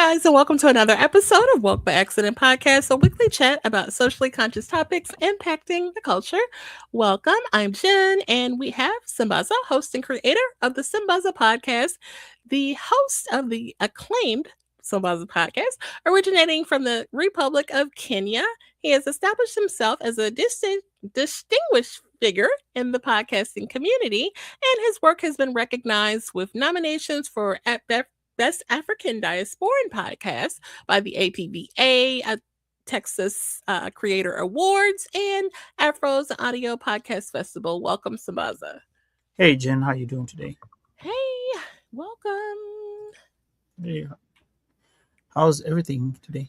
guys, and welcome to another episode of Woke by Accident Podcast, a weekly chat about socially conscious topics impacting the culture. Welcome, I'm Jen, and we have Simbaza, host and creator of the Simbaza Podcast, the host of the acclaimed Simbaza Podcast, originating from the Republic of Kenya. He has established himself as a distinguished figure in the podcasting community, and his work has been recognized with nominations for Best African Diasporan Podcast by the APBA, Texas Creator Awards, and Afro's Audio Podcast Festival. Welcome, Sambaza. Hey Jen, how you doing today? Hey, welcome. Hey, how's everything today?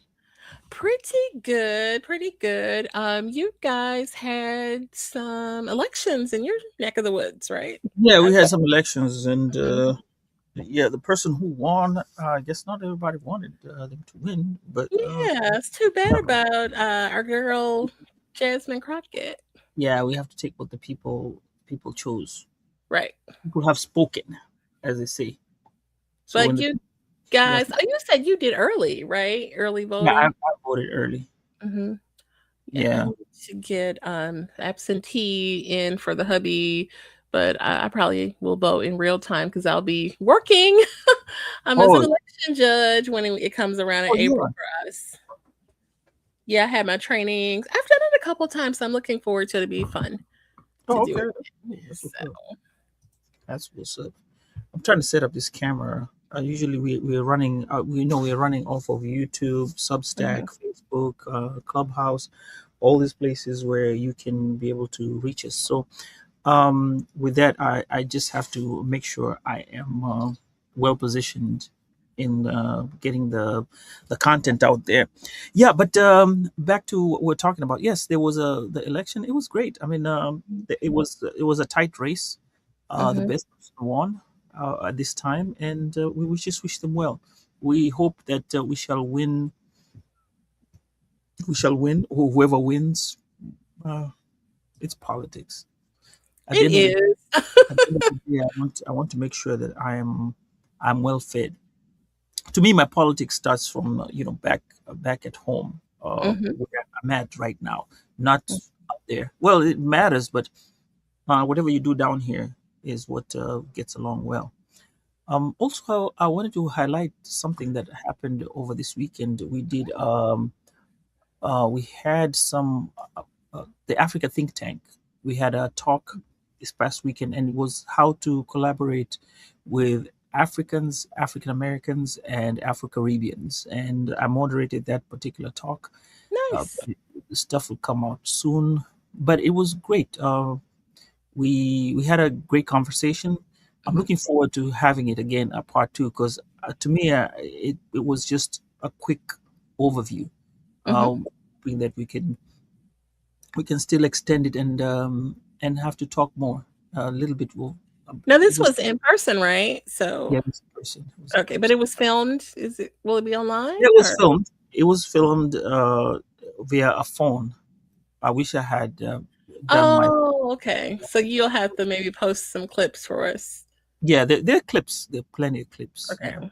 Pretty good, pretty good. You guys had some elections in your neck of the woods, right? Yeah, we had some elections, and Mhm. yeah, the person who won, I guess not everybody wanted them to win, but Yeah, it's too bad about our girl Jasmine Crockett. yeah, we have to take what the people chose. Right. People have spoken, as they say. So But when the you yeah, guys, oh, you said you did early, right? Early yeah, I voting. voted early. Hmm. Yeah, I Yeah. need to get absentee in for the hubby, but I probably will vote in real time because I'll be working. As an Oh, election judge when it comes around in oh April yeah. for us. Yeah, I had my trainings. I've done it a couple times, so I'm looking forward to it. It'll be fun to Oh, do okay. it. That's cool. That's what's up. So, That's what's up. I'm trying to set up this camera. Usually we're running. We're running off of YouTube, mhm, Substack, Facebook, Clubhouse, all these places where you can be able to reach us. So with that, I just have to make sure I am well positioned in getting the content out there. Yeah, but back to what we're talking about. Yes, there was the election. It was great. I mean, it was a tight race. The mhm. best person won at this time, and we would just wish them well. We hope that we shall win. We shall win. Whoever wins, uh, it's politics. At the It end of the is. At the end of the day, I want to make sure that I'm well fed. To me, my politics starts from back at home, Mhm, where I'm at right now, not up there. Well, it matters, but whatever you do down here is what gets along well. Also, I wanted to highlight something that happened over this weekend. We had some the Africa think tank. We had a talk this past weekend, and it was how to collaborate with Africans, African Americans, and Afro Caribbeans. And I moderated that particular talk. nice. The stuff will come out soon, but it was great. We had a great conversation. I'm Mhm, looking forward to having it again, a part two, because to me, it was just a quick overview. mhm. Hoping that we can still extend it and have to talk more a little bit more. Now It this was was in person, right? So, Yeah, it was in person. It was in okay, but it person. was filmed. Will it be online Yeah, it was or? filmed. It was filmed via a phone. I wish I had done my. Oh, okay. So you'll have to maybe post some clips for us. Yeah, there are clips. There are plenty of clips. Yeah, Okay.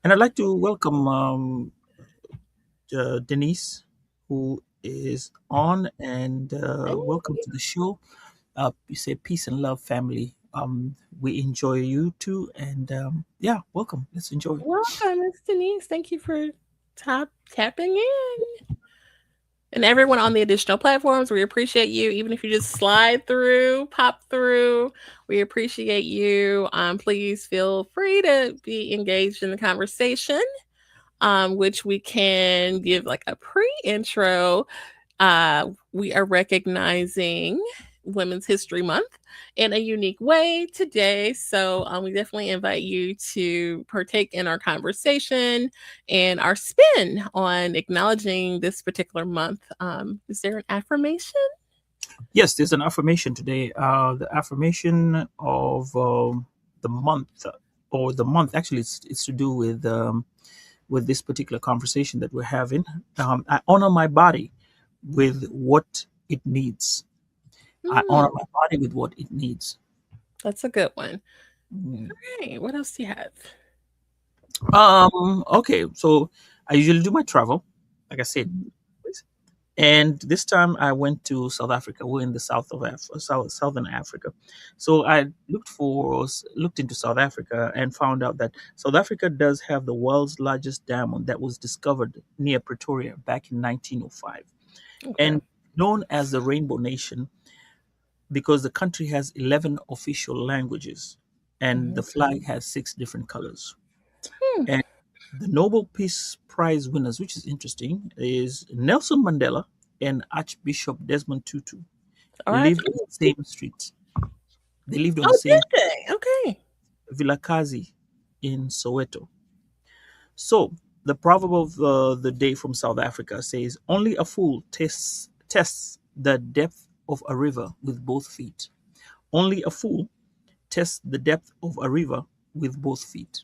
and I'd like to welcome Denise, who is on, and welcome Hey, to the show. You say peace and love, family. We enjoy you too, and yeah, welcome. Let's enjoy. welcome, Miss Denise. Thank you for tapping in. And everyone on the additional platforms, we appreciate you. Even if you just slide through, pop through, we appreciate you. Please feel free to be engaged in the conversation, which we can give like a pre-intro. We are recognizing Women's History Month in a unique way today. So we definitely invite you to partake in our conversation and our spin on acknowledging this particular month. Is there an affirmation? Yes, there's an affirmation today. The affirmation of the month, or the month, actually, it's to do with this particular conversation that we're having. I honor my body with what it needs. I Hmm, honor my body with what it needs. that's a good one. Mm. All right, what else do you have? Okay, so I usually do my travel, like I said, and this time I went to South Africa. We're in the south of southern Africa. So I looked into South Africa and found out that South Africa does have the world's largest diamond that was discovered near Pretoria back in 1905, Okay. and known as the Rainbow Nation because the country has 11 official languages and Hmm. the flag has six different colors. Hmm. And the Nobel Peace Prize winners, which is interesting, is Nelson Mandela and Archbishop Desmond Tutu All right. lived on the same street. They lived on the Oh, same did they? Okay. Vilakazi in Soweto. So the proverb of the day from South Africa says, "Only a fool tests the depth of a river with both feet. Only a fool tests the depth of a river with both feet."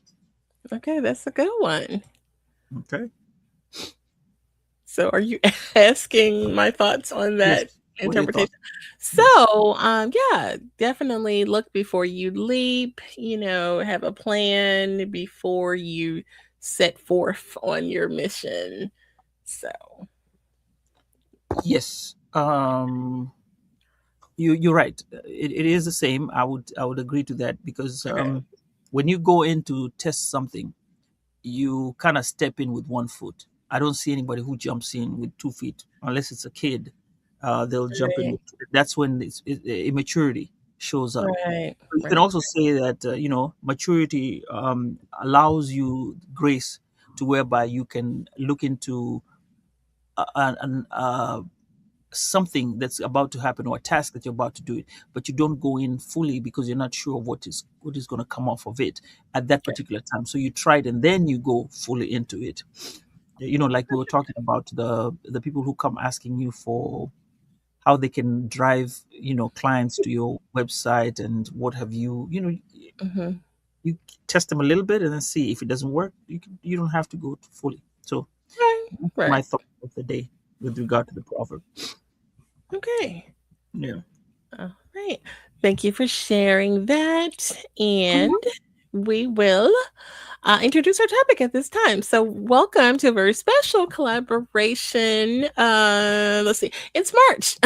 Okay, that's a good one. Okay. So, are you asking my thoughts on Yes. that What are your interpretation? thoughts? Yes. So, yeah, definitely look before you leap. Have a plan before you set forth on your mission. So, Yes. You're right. It is the same. I would agree to that because okay, when you go in to test something, you kind of step in with one foot. I don't see anybody who jumps in with 2 feet unless it's a kid. They'll jump in right, with. That's when immaturity shows up. right, You can right. also say that maturity allows you grace to whereby you can look into something that's about to happen or a task that you're about to do it, but you don't go in fully because you're not sure what is going to come off of it at that Yeah. particular time. So you try it and then you go fully into it. Like we were talking about the people who come asking you for how they can drive clients to your website and what have you. Hmm. You test them a little bit and then see if it doesn't work. You don't have to go fully. So Right, that's my right. thought of the day with regard to the proverb. Okay. Yeah. All right. Thank you for sharing that. And Mhm. we will introduce our topic at this time. So, welcome to a very special collaboration. Let's see, it's March.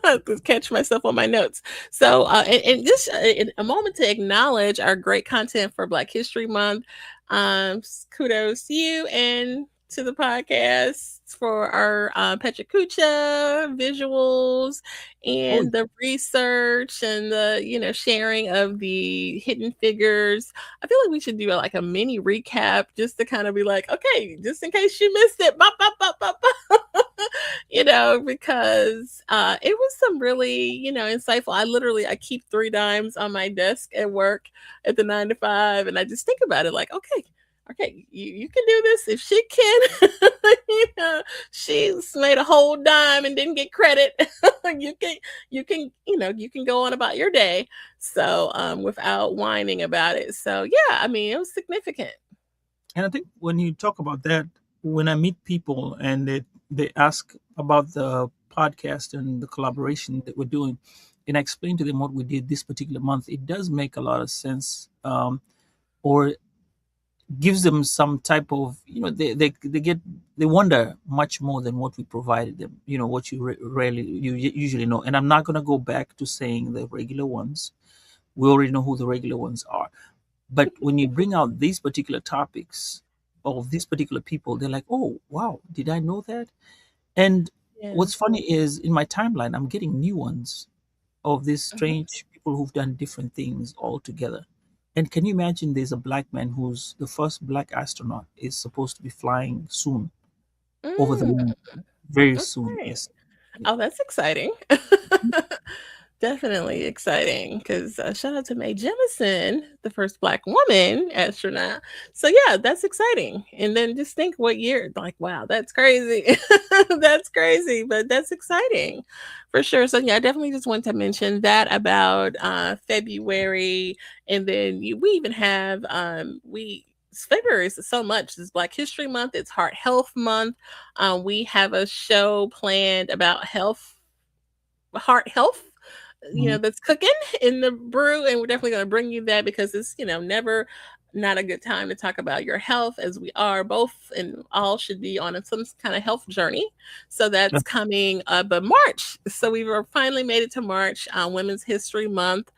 To catch myself on my notes. So, and just a moment to acknowledge our great content for Black History Month. Kudos to you and to the podcast for our Pecha Kucha visuals Oh, and the research and the sharing of the hidden figures. I feel like we should do like a mini recap just to kind of be like, okay, just in case you missed it, bop, bop, bop, bop, bop. Because it was some really, insightful. I keep 3 dimes on my desk at work at the 9 to 5, and I just think about it like, okay, you can do this if she can. you know, she's made a whole dime and didn't get credit. you can, you can go on about your day. So, without whining about it. So, yeah, I mean, it was significant. and I think when you talk about that, when I meet people and they ask about the podcast and the collaboration that we're doing, and I explain to them what we did this particular month, it does make a lot of sense, or gives them some type of they wonder much more than what we provided them. What you rarely usually know. And I'm not going to go back to saying the regular ones. We already know who the regular ones are. But when you bring out these particular topics of these particular people, they're like, oh, wow, did I know that? And Yeah. what's funny is in my timeline, I'm getting new ones of these Mhm. strange people who've done different things all together. And can you imagine there's a black man who's the first black astronaut is supposed to be flying soon over the Mm, moon, very soon. okay. Yes. Yeah. Oh, that's exciting. Definitely exciting because shout out to Mae Jemison, the first Black woman astronaut. So, yeah, that's exciting. And then just think what year, like, wow, that's crazy. That's crazy, but that's exciting for sure. So, yeah, I definitely just want to mention that about February. And then we even have, February is so much. It's Black History Month, it's Heart Health Month. We have a show planned about heart health, Mhm. that's cooking in the brew, and we're definitely going to bring you that because it's never, not a good time to talk about your health, as we are both and all should be on some kind of health journey. So that's coming but March. So we were finally made it to March, Women's History Month,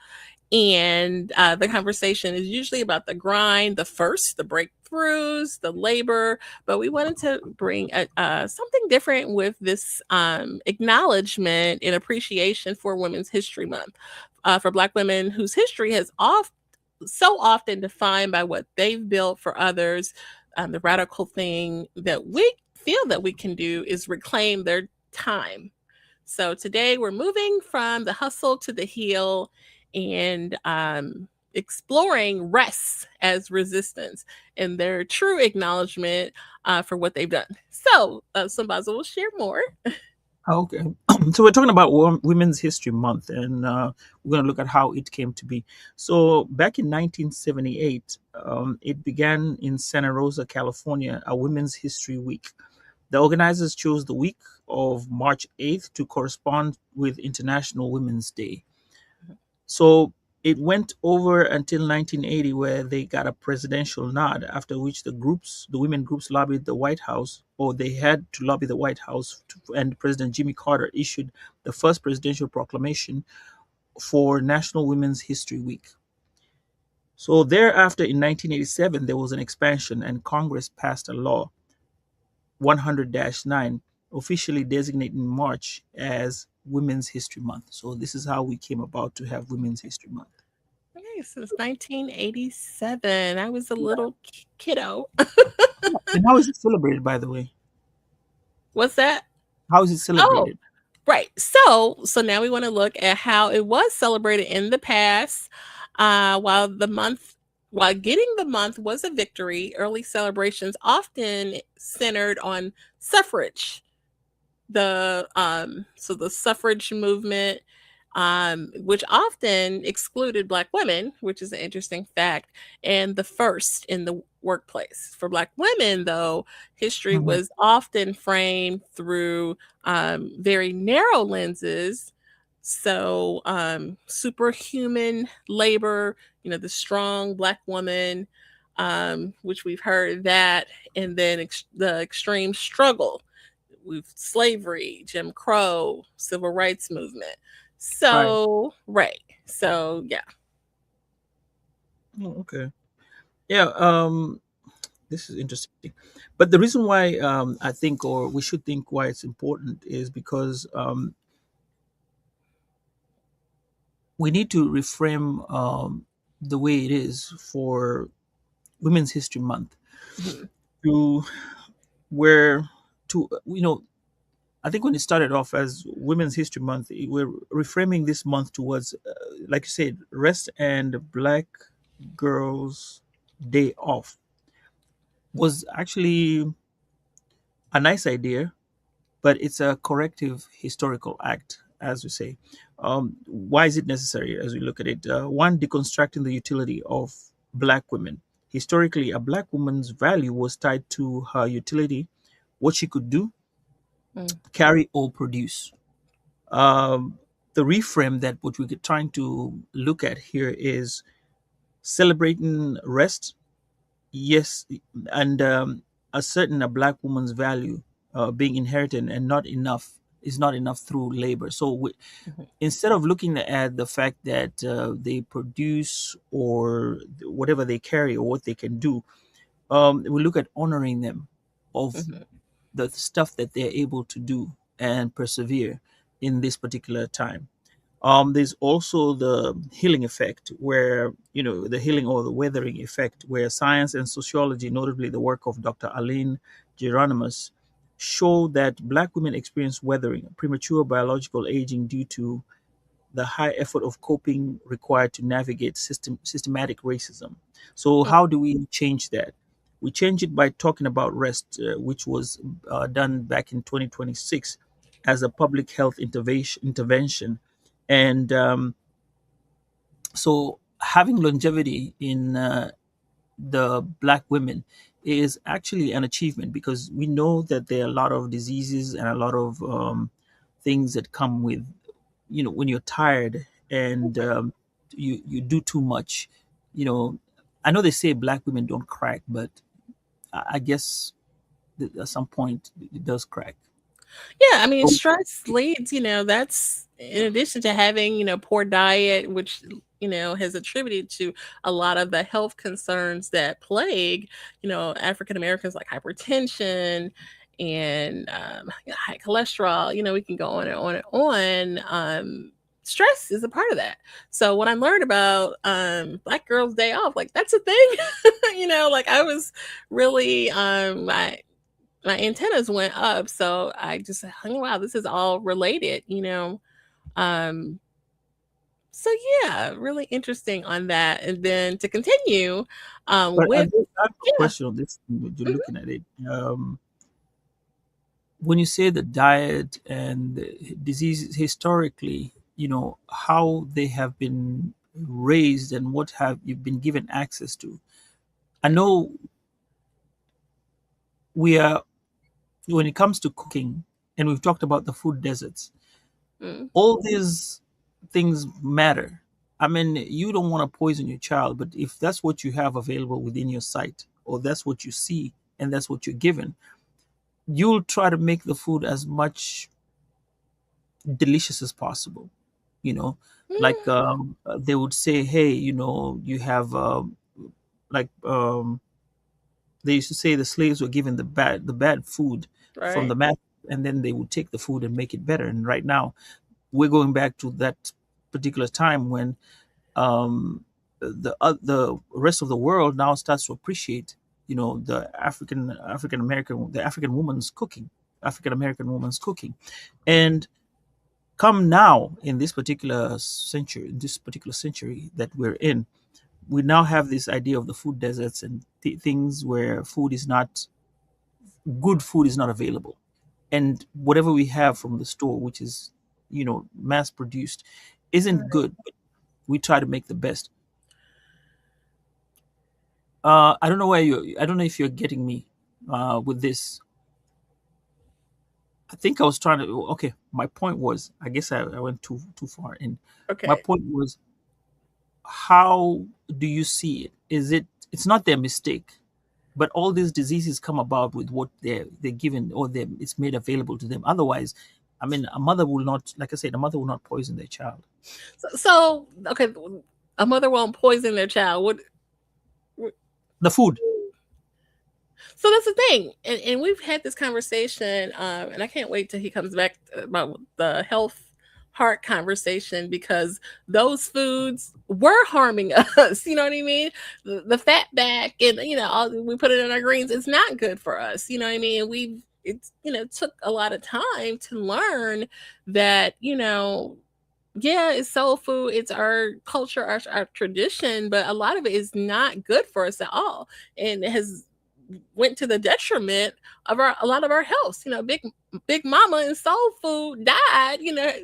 and the conversation is usually about the grind, the first, the breakthroughs, the labor. But we wanted to bring something different with this acknowledgement and appreciation for Women's History Month, for Black women whose history has so often defined by what they've built for others. The radical thing that we feel that we can do is reclaim their time. So today we're moving from the hustle to the heel, and exploring rest as resistance and their true acknowledgement for what they've done. So, Sambaza will share more. Okay. So we're talking about Women's History Month, and we're going to look at how it came to be. So back in 1978, it began in Santa Rosa, California, a Women's History Week. The organizers chose the week of March 8th to correspond with International Women's Day. So it went over until 1980, where they got a presidential nod, after which the women groups lobbied the White House, or they had to lobby the White House, and President Jimmy Carter issued the first presidential proclamation for National Women's History Week. So thereafter, in 1987, there was an expansion, and Congress passed a law 100-9, officially designating March as Women's History Month. So this is how we came about to have Women's History Month. Okay, since 1987, I was a little kiddo. And how is it celebrated, by the way? What's that? How is it Oh, celebrated? right. So now we want to look at how it was celebrated in the past. While getting the month was a victory, early celebrations often centered on suffrage. The suffrage movement, which often excluded Black women, which is an interesting fact, and the first in the workplace. For Black women, though, history Mhm. was often framed through very narrow lenses. So, superhuman labor, the strong Black woman, which we've heard that, and then the extreme struggle with slavery, Jim Crow, civil rights movement. Right. So, right. So, yeah. Oh, okay. Yeah. This is interesting. But the reason why I think, or we should think, why it's important is because we need to reframe the way it is for Women's History Month Mhm. to where to I think when it started off as Women's History Month, we're reframing this month towards, like you said, rest and Black Girls' Day Off was actually a nice idea, but it's a corrective historical act, as we say. Why is it necessary as we look at it? One, deconstructing the utility of Black women. Historically, a Black woman's value was tied to her utility, what she could do, Mm, carry, or produce. Um, the reframe that what we're trying to look at here is celebrating rest, yes, and asserting a Black woman's value being inherited and not enough is not enough through labor. So mhm, instead of looking at the fact that they produce or whatever they carry or what they can do, we look at honoring them of mhm, the stuff that they're able to do and persevere in this particular time. There's also the healing effect, where, the healing or the weathering effect, where science and sociology, notably the work of Dr. Aline Geronimus, show that Black women experience weathering, premature biological aging, due to the high effort of coping required to navigate systematic racism. So, mm, how do we change that? We change it by talking about rest, which was done back in 2026 as a public health intervention. And so, having longevity in the Black women is actually an achievement, because we know that there are a lot of diseases and a lot of things that come with, when you're tired and you do too much, you know I know they say black women don't crack, but I guess at some point it does crack. Yeah, I mean, Oh, stress leads, that's in addition to having, poor diet, which, has attributed to a lot of the health concerns that plague, African Americans like hypertension and high cholesterol. We can go on and on and on. Stress is a part of that. So when I learned about Black Girls Day Off, like that's a thing, like I was really my antennas went up. So I just hung, wow, this is all related. Um, so yeah, really interesting on that. And then to continue but with, I have a yeah. question on this. You're Mhm. looking at it. When you say the diet and the diseases historically, how they have been raised and what have you been given access to. I know we are, when it comes to cooking, and we've talked about the food deserts, Mm. all these things matter. I mean, you don't want to poison your child, but if that's what you have available within your sight, or that's what you see and that's what you're given, you'll try to make the food as much delicious as possible. You know, like Mm. they would say, hey, you have like they used to say the slaves were given the bad food from Right. the master, and then they would take the food and make it better. And right now we're going back to that particular time when the rest of the world now starts to appreciate, the African woman's cooking, African American woman's cooking. And come now in this particular century that we're in, we now have this idea of the food deserts and things where food is not available, and whatever we have from the store, which is mass produced, isn't good. But we try to make the best. I don't know if you're getting me with this. I think I was trying to. Okay, my point was. I guess I went too far in. My Okay. point was, how do you see it? It's not their mistake, but all these diseases come about with what they're given, or it's made available to them. Otherwise, I mean, a mother will not, like I said, a mother will not poison their child. So okay, a mother won't poison their child. What The food. So that's the thing, and we've had this conversation, and I can't wait till he comes back about the heart conversation because those foods were harming us. You know what I mean? The fat back and all, we put it in our greens. It's not good for us. You know what I mean? It's took a lot of time to learn that yeah, it's soul food, it's our culture, our tradition, but a lot of it is not good for us at all, and it has went to the detriment of a lot of our health. Big Mama in soul food died,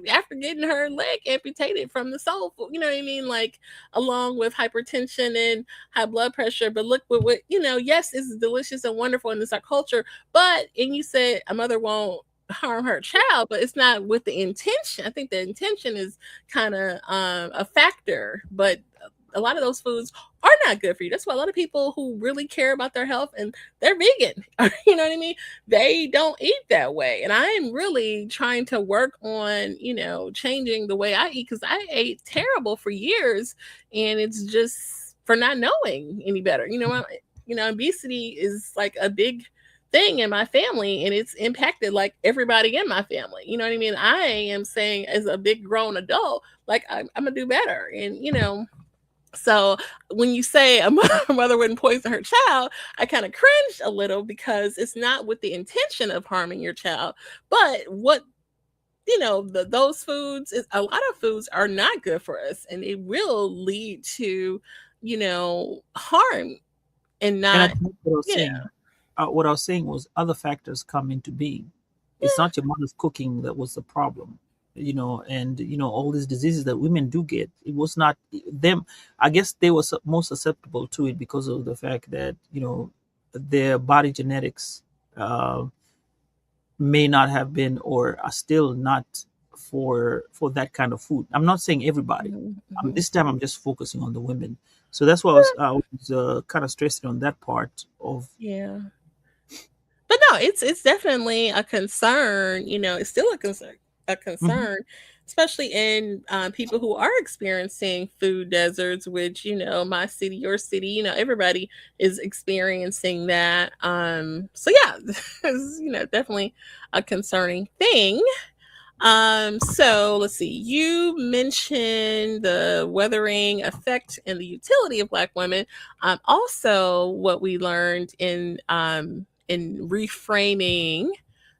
after getting her leg amputated from the soul food. You know what I mean? Like along with hypertension and high blood pressure. But look what yes, it's delicious and wonderful and it's our culture. And you said a mother won't harm her child, but it's not with the intention. I think the intention is kind of a factor, but a lot of those foods are not good for you. That's why a lot of people who really care about their health and they're vegan, you know what I mean? They don't eat that way. And I am really trying to work on, changing the way I eat because I ate terrible for years and it's just for not knowing any better. Obesity is like a big thing in my family and it's impacted like everybody in my family. You know what I mean? I am saying as a big grown adult, like I'm gonna do better. And so when you say a mother wouldn't poison her child, I kind of cringed a little because it's not with the intention of harming your child. But what those foods, a lot of foods are not good for us, and it will lead to harm and And I not think what I was you know saying, was other factors come into being. It's not your mother's cooking that was the problem, and all these diseases that women do get. It was not them. I guess they were most susceptible to it because of the fact that their body genetics uh, may not have been, or are still not, for that kind of food. I'm not saying everybody. Mhm, mhm. This time I'm just focusing on the women. So that's why I was kind of stressing on that part of. Yeah. But no, it's definitely a concern, it's still a Mhm, concern, especially in, people who are experiencing food deserts, which, my city, your city, everybody is experiencing that. So yeah, it's, definitely a concerning thing. So let's see. You mentioned the weathering effect and the utility of Black women. Also, what we learned in reframing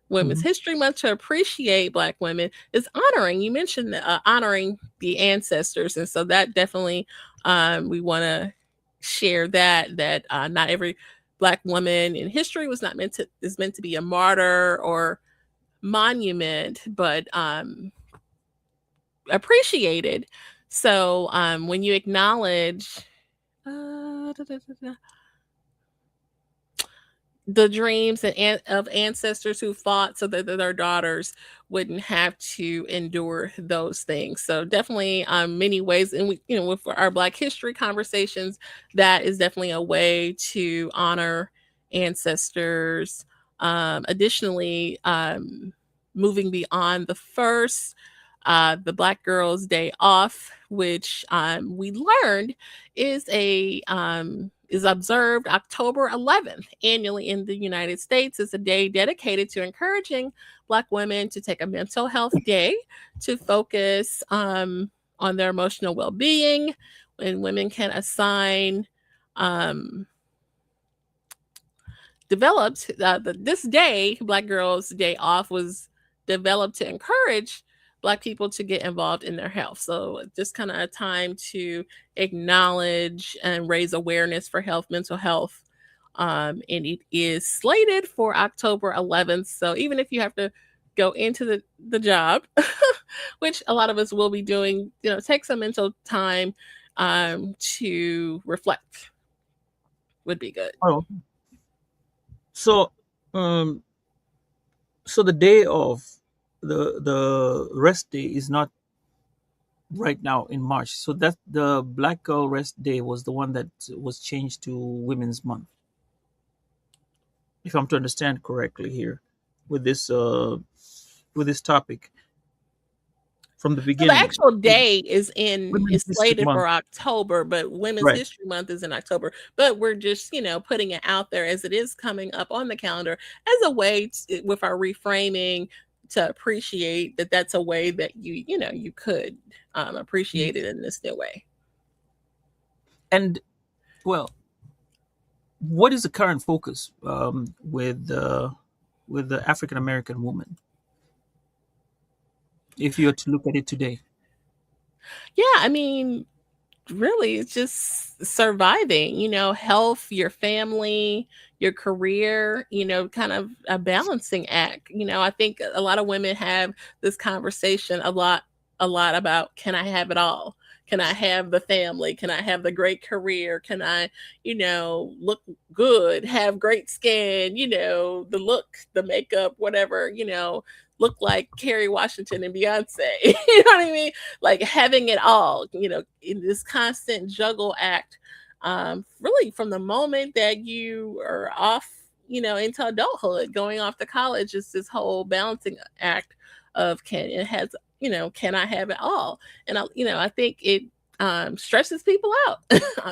Women's mhm. History Month to appreciate Black women is honoring. You mentioned honoring the ancestors, and so that definitely, we want to share that not every Black woman in history was not meant to is meant to be a martyr or monument, but appreciated. So when you acknowledge da, da, da, da, the dreams of ancestors who fought so that their daughters wouldn't have to endure those things. So definitely, many ways, and we, with our Black History conversations, that is definitely a way to honor ancestors. Additionally, moving beyond the first, the Black Girls Day Off, which, we learned is observed October 11th annually in the United States. It's a day dedicated to encouraging Black women to take a mental health day to focus, on their emotional well-being, and women can assign, um, developed this day, Black Girls Day Off, was developed to encourage Black people to get involved in their health. So just kind of a time to acknowledge and raise awareness for health, mental health. And it is slated for October 11th. So even if you have to go into the job, which a lot of us will be doing, take some mental time, to reflect would be good. Oh, so um, so the day of the rest day is not right now in March. So that the Black Girl Rest Day was the one that was changed to Women's Month, if I'm to understand correctly here, with this topic from the So the beginning. actual day is Women's History slated Month, for October, but Women's right? History Month is in October. But we're just, putting it out there as it is coming up on the calendar as a way with our reframing to appreciate that that's a way that you could, appreciate it in this new way. And well, what is the current focus with the African American woman, if you were to look at it today? Yeah, I mean, really, it's just surviving, health, your family, your career, kind of a balancing act. I think a lot of women have this conversation a lot about, can I have it all? Can I have the family? Can I have the great career? Can I, look good, have great skin, the look, the makeup, whatever, look like Kerry Washington and Beyonce. You know what I mean? Like having it all, in this constant juggle act, really from the moment that you are off, into adulthood, going off to college, is this whole balancing act of, can I have it all? And I think it, stresses people out,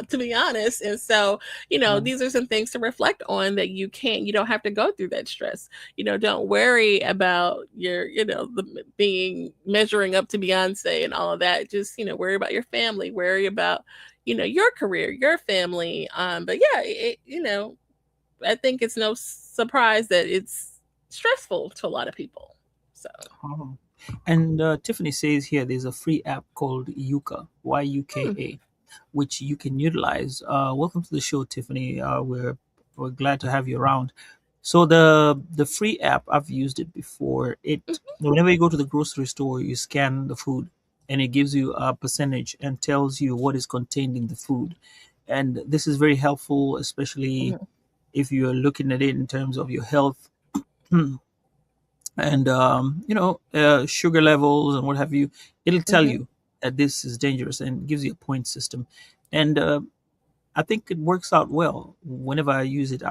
to be honest. And so, Um, these are some things to reflect on, that you don't have to go through that stress. Don't worry about your, being measuring up to Beyonce and all of that. Just, worry about your family, worry about, your career, your family. But yeah, I think it's no surprise that it's stressful to a lot of people. So, oh. And Tiffany says here there's a free app called Yuka, hmm, YUKA, which you can utilize. Welcome to the show, Tiffany. We're glad to have you around. So the free app, I've used it before. It Whenever you go to the grocery store, you scan the food, and it gives you a percentage and tells you what is contained in the food. And this is very helpful, especially mhm, if you're looking at it in terms of your health and sugar levels and what have you. It'll tell mhm, you that this is dangerous and gives you a point system. And I think it works out well whenever I use it.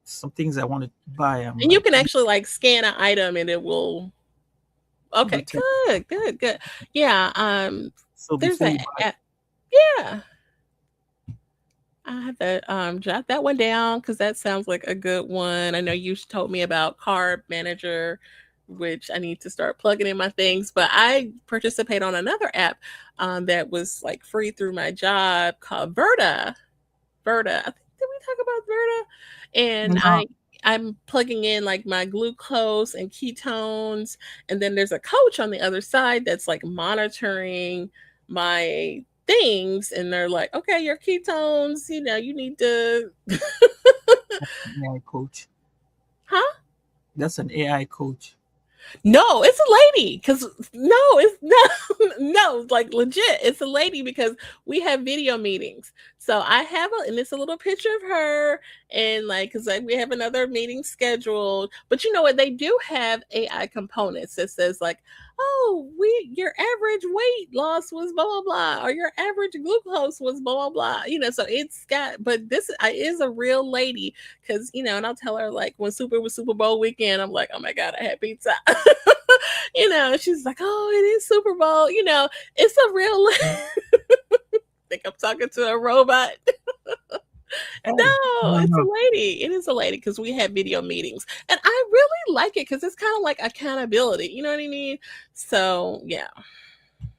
Some things I want to buy, I'm And you like, can actually like scan an item and it will. Okay, detect. good, good, good. Yeah. So There's before a, you buy, a yeah. I have to jot that one down because that sounds like a good one. I know you told me about Carb Manager, which I need to start plugging in my things. But I participate on another app that was like free through my job called Verta. Verta. I think did we talk about Verta? And no, I'm plugging in like my glucose and ketones, and then there's a coach on the other side that's like monitoring my things, and they're like, okay, your ketones, you need to, AI coach. huh? That's an AI coach. No, it's a lady. Cause no, it's no, no, like legit, it's a lady because we have video meetings. So I have and it's a little picture of her, and like, cause like we have another meeting scheduled. But you know what? They do have AI components that says like, oh, your average weight loss was blah blah blah, or your average glucose was blah blah blah. So it's got. But this is a real lady, because and I'll tell her like when Super was Super Bowl weekend, I'm like, oh my god, I had pizza. She's like, oh, it is Super Bowl. It's a real. Think I'm talking to a robot. Hey, No, no, it's a no. lady. It is a lady because we have video meetings, and I really like it because it's kind of like accountability. You know what I mean? So yeah.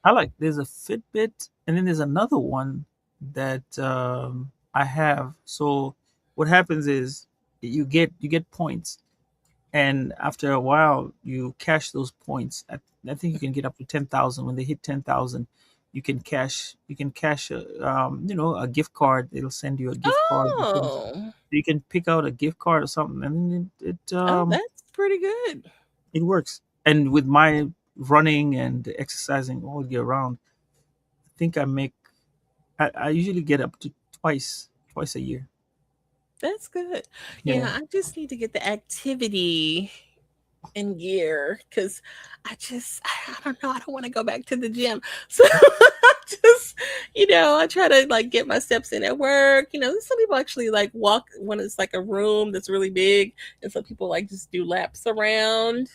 I like. There's a Fitbit, and then there's another one that I have. So what happens is you get points, and after a while you cash those points. I think you can get up to 10,000. When they hit 10,000, you can cash a gift card. It'll send you a gift card. Oh, You can pick out a gift card or something, and it oh, um that's pretty good. it works. And with my running and exercising all year round, I think I usually get up to twice a year. That's good. Yeah. I just need to get the activity in gear because I don't know. I don't want to go back to the gym. So I just, I try to like get my steps in at work. Some people actually like walk when it's like a room that's really big. And some people like just do laps around,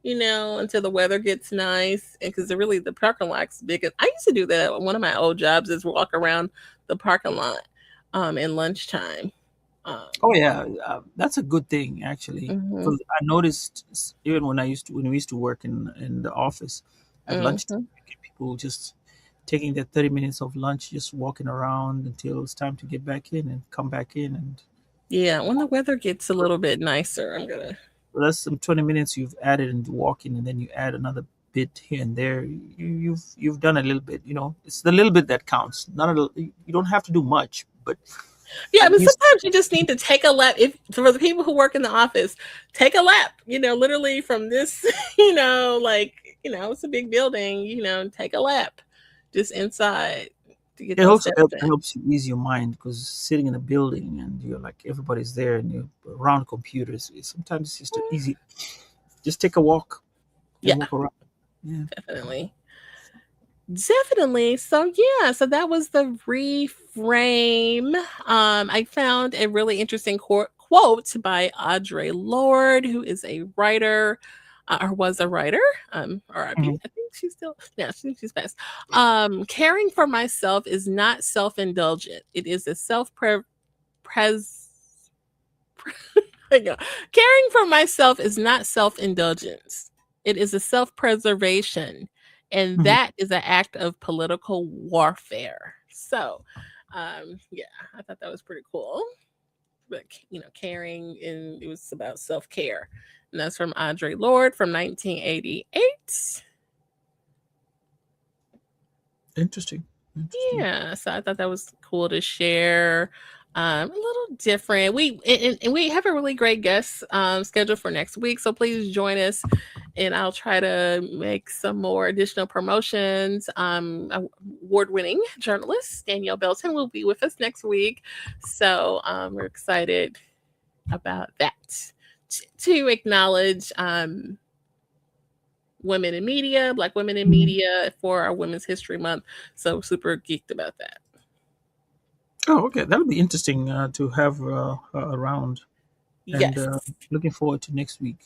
until the weather gets nice. And because the parking lot's big. I used to do that. One of my old jobs is walk around the parking lot in lunchtime. Oh Um, yeah, that's a good thing actually. mhm, Because I noticed even when we used to work in the office at lunchtime, mhm. you get people just taking their 30 minutes of lunch, just walking around until it's time to get back in and come back in, and Yeah, when the weather gets a little bit nicer, I'm gonna. that's some 20 minutes you've added into walking, and then you add another bit here and there. You've done a little bit. It's the little bit that counts. Not a, you don't have to do much, but Yeah, at but least. sometimes you just need to take a lap. If for the people who work in the office, take a lap. Literally from this. Like it's a big building. Take a lap, just inside to get It those also steps in. helps you ease your mind because sitting in a building and you're like everybody's there and you're around computers. Sometimes it's just easy. Just take a walk and Yeah, walk around. Yeah. definitely. Definitely. So yeah, so that was the reframe. I found a really interesting quote by Audre Lorde, who is a writer, or was a writer. R.I.P. Mhm. I think she's still. Yeah, she's passed. Caring for myself is not self-indulgent. It is a pres. Caring for myself is not self-indulgence. It is a self-preservation, and Mhm. that is an act of political warfare. So, yeah, I thought that was pretty cool. But caring, and it was about self-care, and that's from Audre Lorde from 1988. Interesting. Interesting. Yeah, so I thought that was cool to share. A little different. And we have a really great guest scheduled for next week, so please join us, and I'll try to make some more additional promotions. Award-winning journalist Danielle Belton will be with us next week, so we're excited about that. To acknowledge women in media, Black women in Mhm. media for our Women's History Month. So super geeked about that. Oh, okay. That'll be interesting to have her around, and Yes. looking forward to next week.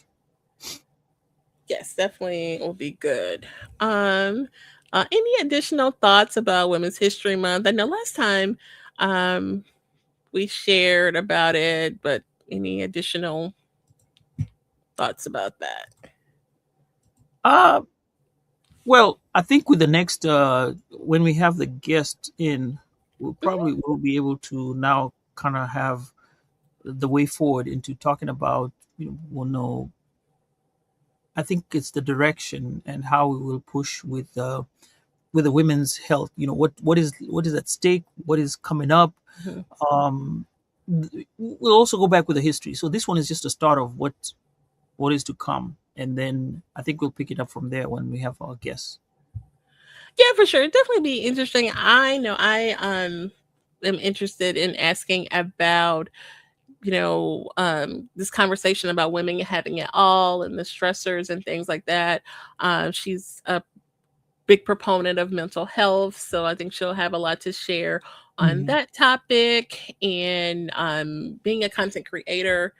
Yes, definitely will be good. Um, any additional thoughts about Women's History Month? I know last time um, we shared about it, but any additional thoughts about that? Uh, well, I think with the next when we have the guest in, we'll Mhm. probably will be able to now kind of have the way forward into talking about, we'll know. I think it's the direction and how we will push with the women's health. What is at stake, what is coming up. Mhm. Um, we'll also go back with the history. So this one is just a start of what is to come, and then I think we'll pick it up from there when we have our guests. Yeah, for sure. Definitely be interesting. I know I am interested in asking about this conversation about women having it all and the stressors and things like that. She's a big proponent of mental health, so I think she'll have a lot to share on Mhm. that topic. And being a content creator,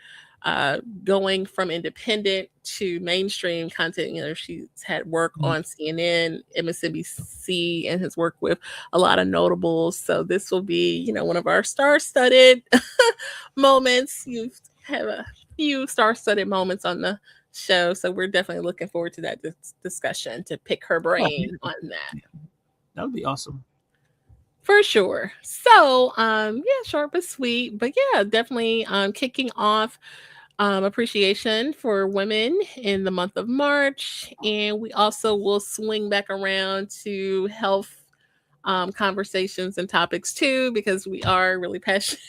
going from independent to mainstream content, she's had work Mhm. on CNN, MSNBC, and has worked with a lot of notables. So this will be, one of our star-studded moments. You have a few star-studded moments on the show. So we're definitely looking forward to that discussion to pick her Oh, brain beautiful. on that Yeah, that would be awesome. for sure. So, yeah, short but sweet, but yeah, definitely kicking off appreciation for women in the month of March, and we also will swing back around to health conversations and topics too, because we are really passionate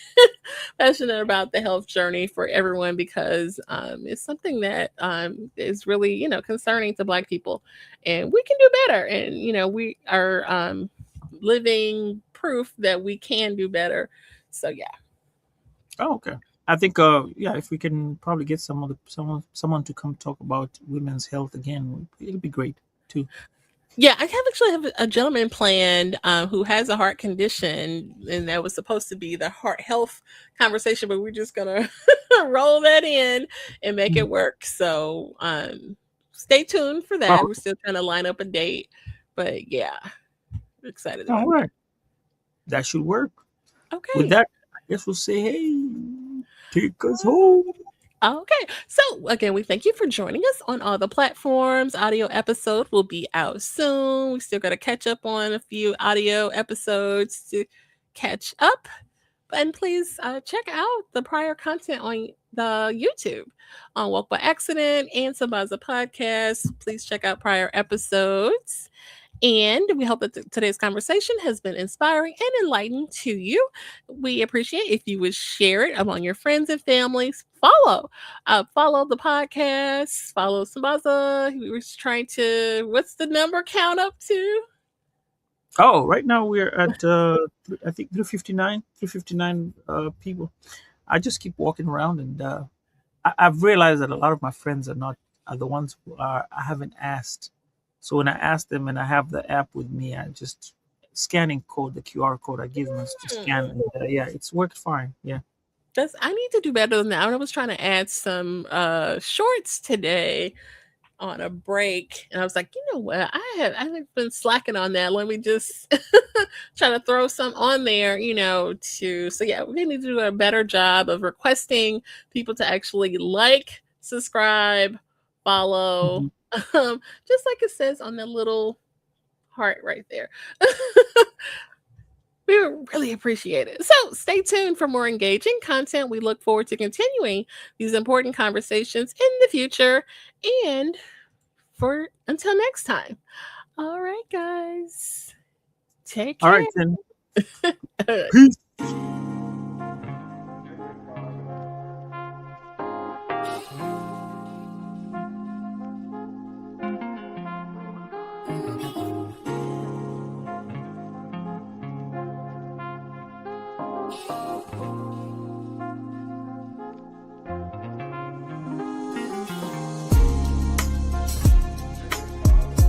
passionate about the health journey for everyone, because it's something that is really concerning to Black people, and we can do better. And we are living proof that we can do better. So yeah. Oh, okay. I think yeah, if we can probably get someone to come talk about women's health again, it'll be great too. Yeah, I have a gentleman planned who has a heart condition, and that was supposed to be the heart health conversation, but we're just gonna roll that in and make Mhm. it work. So stay tuned for Oh, that. We're okay. still trying to line up a date, but yeah, excited All about that. right, that should work. With Okay. that, I guess we'll say, hey, take us home. Okay. So again, we thank you for joining us on all the platforms. Audio episode will be out soon. We still got to catch up on a few audio episodes to catch up. And please check out the prior content on the YouTube on Woke by Accident and Sabaza Podcast. Please check out prior episodes. And we hope that today's conversation has been inspiring and enlightening to you. We appreciate if you would share it among your friends and families. Follow the podcast. Follow Sabaza. We were trying to. What's the number count up to? Oh, right now we're at I think 359 people. I just keep walking around, and I've realized that a lot of my friends are the ones who are I haven't asked. So when I ask them and I have the app with me, I just scanning code, the QR code I give them is to scan, Hmm. and yeah, it's worked fine. Yeah. I need to do better than that. I was trying to add some shorts today on a break, and I was like, you know what, I've been slacking on that. Let me just try to throw some on there, to so yeah, we need to do a better job of requesting people to actually like, subscribe, follow, Mhm. just like it says on the little heart right there. We would really appreciate it. So stay tuned for more engaging content. We look forward to continuing these important conversations in the future. And for until next time. All right, guys. Take All care. right, then. All right. Peace.